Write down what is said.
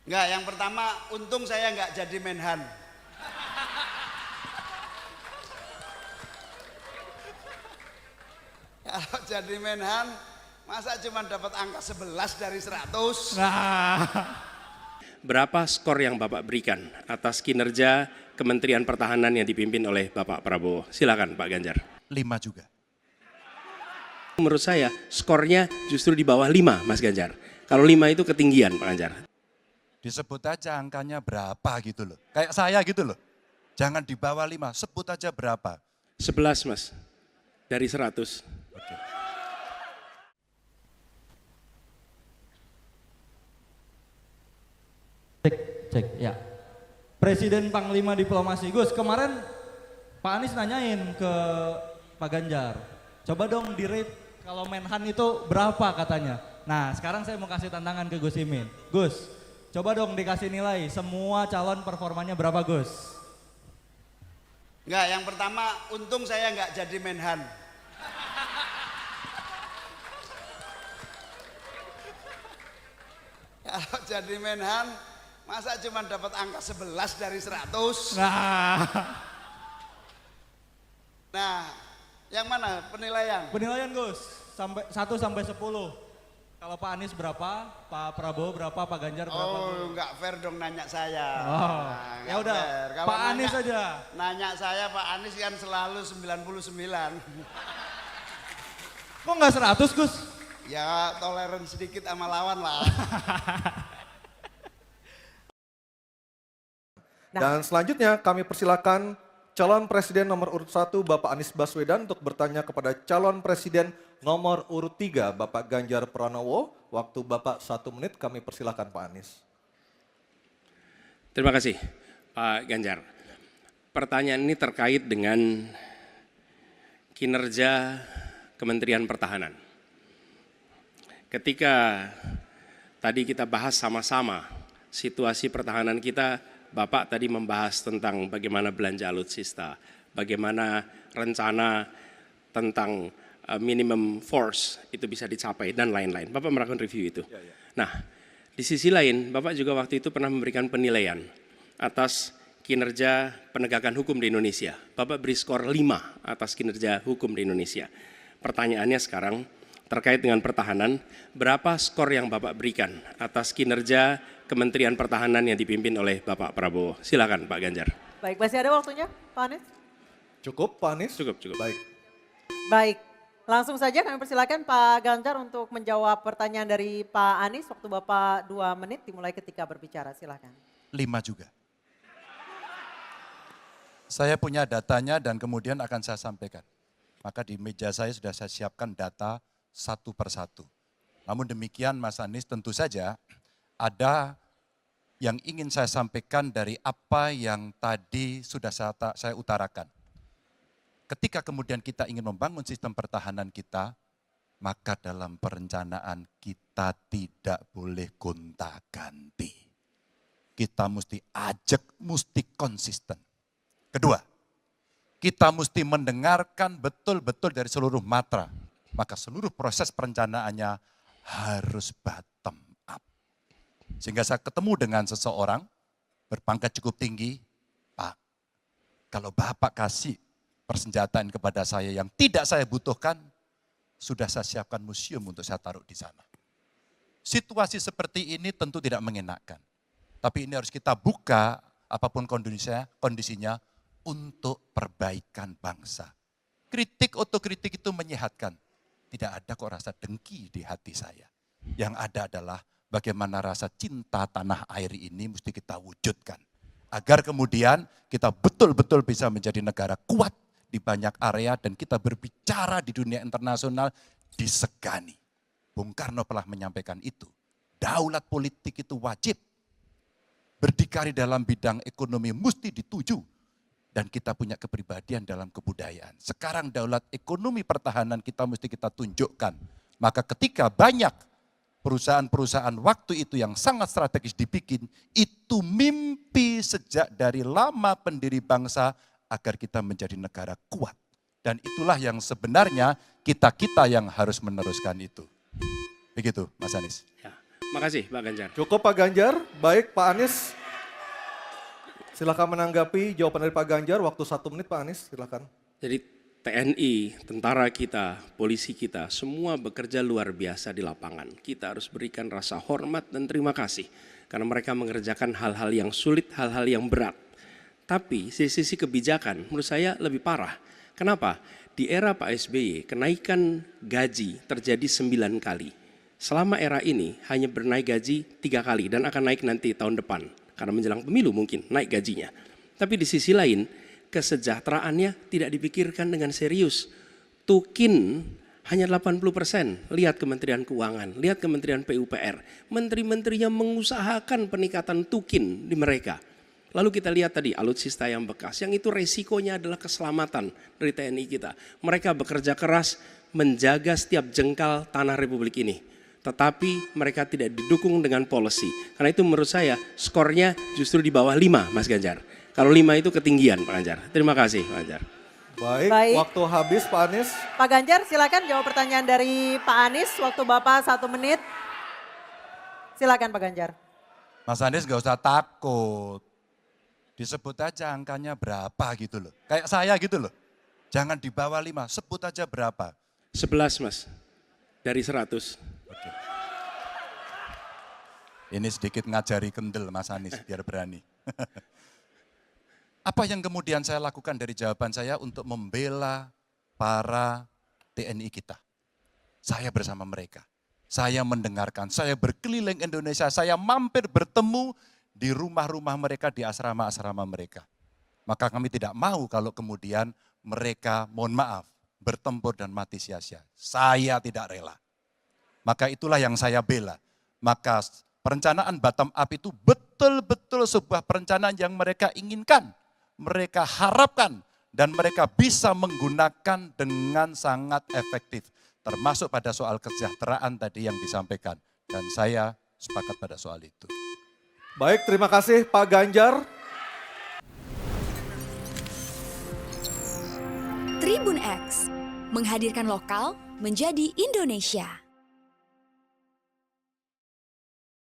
Enggak, yang pertama untung saya enggak jadi Menhan. Kalau jadi Menhan, masa cuma dapat angka 11 dari 100? Nah, Berapa skor yang Bapak berikan atas kinerja Kementerian Pertahanan yang dipimpin oleh Bapak Prabowo? Silakan Pak Ganjar. 5 juga. Menurut saya skornya justru di bawah 5 Mas Ganjar. Kalau 5 itu ketinggian Pak Ganjar. Disebut aja angkanya berapa gitu loh. Kayak saya gitu loh. Jangan di bawah 5, sebut aja berapa. 11 Mas, dari 100. Oke. Cek ya. Presiden Panglima Diplomasi Gus, kemarin Pak Anies nanyain ke Pak Ganjar. Coba dong di rate kalau Menhan itu berapa katanya. Nah sekarang saya mau kasih tantangan ke Gus Imin. Gus, coba dong dikasih nilai semua calon performanya berapa Gus? Enggak, yang pertama untung saya enggak jadi Menhan. Kalau jadi Menhan, masa cuma dapat angka 11 dari 100? Nah, Nah, yang mana penilaian? penilaian Gus, sampai 1 sampai 10. Kalau Pak Anies berapa, Pak Prabowo berapa, Pak Ganjar berapa? Oh, enggak fair dong nanya saya. Oh, Nah, ya enggak udah, fair. Kalau Pak Anies nanya- aja. Nanya saya Pak Anies kan selalu 99. Kok nggak 100 Gus? Ya toleran sedikit sama lawan lah. Dan selanjutnya kami persilakan calon presiden nomor urut 1 Bapak Anies Baswedan untuk bertanya kepada calon presiden nomor urut 3 Bapak Ganjar Pranowo. Waktu Bapak 1 menit, kami persilakan Pak Anies. Terima kasih Pak Ganjar. Pertanyaan ini terkait dengan kinerja Kementerian Pertahanan. Ketika tadi kita bahas sama-sama situasi pertahanan kita, Bapak tadi membahas tentang bagaimana belanja alutsista, bagaimana rencana tentang minimum force itu bisa dicapai dan lain-lain. Bapak melakukan review itu. Nah, di sisi lain Bapak juga waktu itu pernah memberikan penilaian atas kinerja penegakan hukum di Indonesia. Bapak beri skor 5 atas kinerja hukum di Indonesia. Pertanyaannya sekarang terkait dengan pertahanan, berapa skor yang Bapak berikan atas kinerja Kementerian Pertahanan yang dipimpin oleh Bapak Prabowo? Silakan Pak Ganjar. Baik, masih ada waktunya Pak Anies? Cukup Pak Anies? Cukup. Baik. Baik, langsung saja kami persilakan Pak Ganjar untuk menjawab pertanyaan dari Pak Anies. Waktu Bapak 2 menit dimulai ketika berbicara, silakan. 5 juga. Saya punya datanya dan kemudian akan saya sampaikan. Maka di meja saya sudah saya siapkan data satu persatu. Namun demikian Mas Anies, tentu saja ada yang ingin saya sampaikan dari apa yang tadi sudah saya utarakan. Ketika kemudian kita ingin membangun sistem pertahanan kita, maka dalam perencanaan kita tidak boleh gonta-ganti. Kita mesti ajak, mesti konsisten. Kedua, kita mesti mendengarkan betul-betul dari seluruh matra. Maka seluruh proses perencanaannya harus bottom up. Sehingga saya ketemu dengan seseorang berpangkat cukup tinggi, Pak, kalau Bapak kasih persenjataan kepada saya yang tidak saya butuhkan, sudah saya siapkan museum untuk saya taruh di sana. Situasi seperti ini tentu tidak mengenakan. Tapi ini harus kita buka apapun kondisinya untuk perbaikan bangsa. Kritik, otokritik itu menyehatkan. Tidak ada kok rasa dengki di hati saya. Yang ada adalah bagaimana rasa cinta tanah air ini mesti kita wujudkan. Agar kemudian kita betul-betul bisa menjadi negara kuat di banyak area dan kita berbicara di dunia internasional disegani. Bung Karno telah menyampaikan itu. Daulat politik itu wajib. Berdikari dalam bidang ekonomi mesti dituju. Dan kita punya kepribadian dalam kebudayaan. Sekarang daulat ekonomi pertahanan kita mesti kita tunjukkan. Maka ketika banyak perusahaan-perusahaan waktu itu yang sangat strategis dibikin, itu mimpi sejak dari lama pendiri bangsa agar kita menjadi negara kuat. Dan itulah yang sebenarnya kita-kita yang harus meneruskan itu. Begitu Mas Anies. Ya. Makasih Pak Ganjar. Cukup Pak Ganjar, baik Pak Anies. Silakan menanggapi jawaban dari Pak Ganjar, waktu 1 menit Pak Anies, silakan. Jadi TNI, tentara kita, polisi kita, semua bekerja luar biasa di lapangan. Kita harus berikan rasa hormat dan terima kasih. Karena mereka mengerjakan hal-hal yang sulit, hal-hal yang berat. Tapi sisi kebijakan menurut saya lebih parah. Kenapa? Di era Pak SBY, kenaikan gaji terjadi 9 kali. Selama era ini hanya bernaik gaji 3 kali dan akan naik nanti tahun depan. Karena menjelang pemilu mungkin naik gajinya. Tapi di sisi lain, kesejahteraannya tidak dipikirkan dengan serius. Tukin hanya 80%. Lihat Kementerian Keuangan, lihat Kementerian PUPR. Menteri-menterinya mengusahakan peningkatan tukin di mereka. Lalu kita lihat tadi alutsista yang bekas, yang itu resikonya adalah keselamatan dari TNI kita. Mereka bekerja keras menjaga setiap jengkal tanah Republik ini. Tetapi mereka tidak didukung dengan policy. Karena itu menurut saya skornya justru di bawah 5 Mas Ganjar. Kalau 5 itu ketinggian Pak Ganjar. Terima kasih Pak Ganjar. Baik, waktu habis Pak Anies. Pak Ganjar silakan jawab pertanyaan dari Pak Anies, waktu Bapak 1 menit. Silakan Pak Ganjar. Mas Anies gak usah takut. Disebut aja angkanya berapa gitu loh. Kayak saya gitu loh. Jangan di bawah 5, sebut aja berapa. 11 Mas, dari 100. Oke. Ini sedikit ngajari kendel Mas Anies biar berani. Apa yang kemudian saya lakukan dari jawaban saya untuk membela para TNI kita? Saya bersama mereka. Saya mendengarkan, saya berkeliling Indonesia, saya mampir bertemu di rumah-rumah mereka, di asrama-asrama mereka. Maka kami tidak mau kalau kemudian mereka, mohon maaf, bertempur dan mati sia-sia. Saya tidak rela. Maka itulah yang saya bela. Maka perencanaan bottom up itu betul-betul sebuah perencanaan yang mereka inginkan. Mereka harapkan dan mereka bisa menggunakan dengan sangat efektif. Termasuk pada soal kesejahteraan tadi yang disampaikan. Dan saya sepakat pada soal itu. Baik, terima kasih Pak Ganjar. Tribun X, menghadirkan lokal menjadi Indonesia.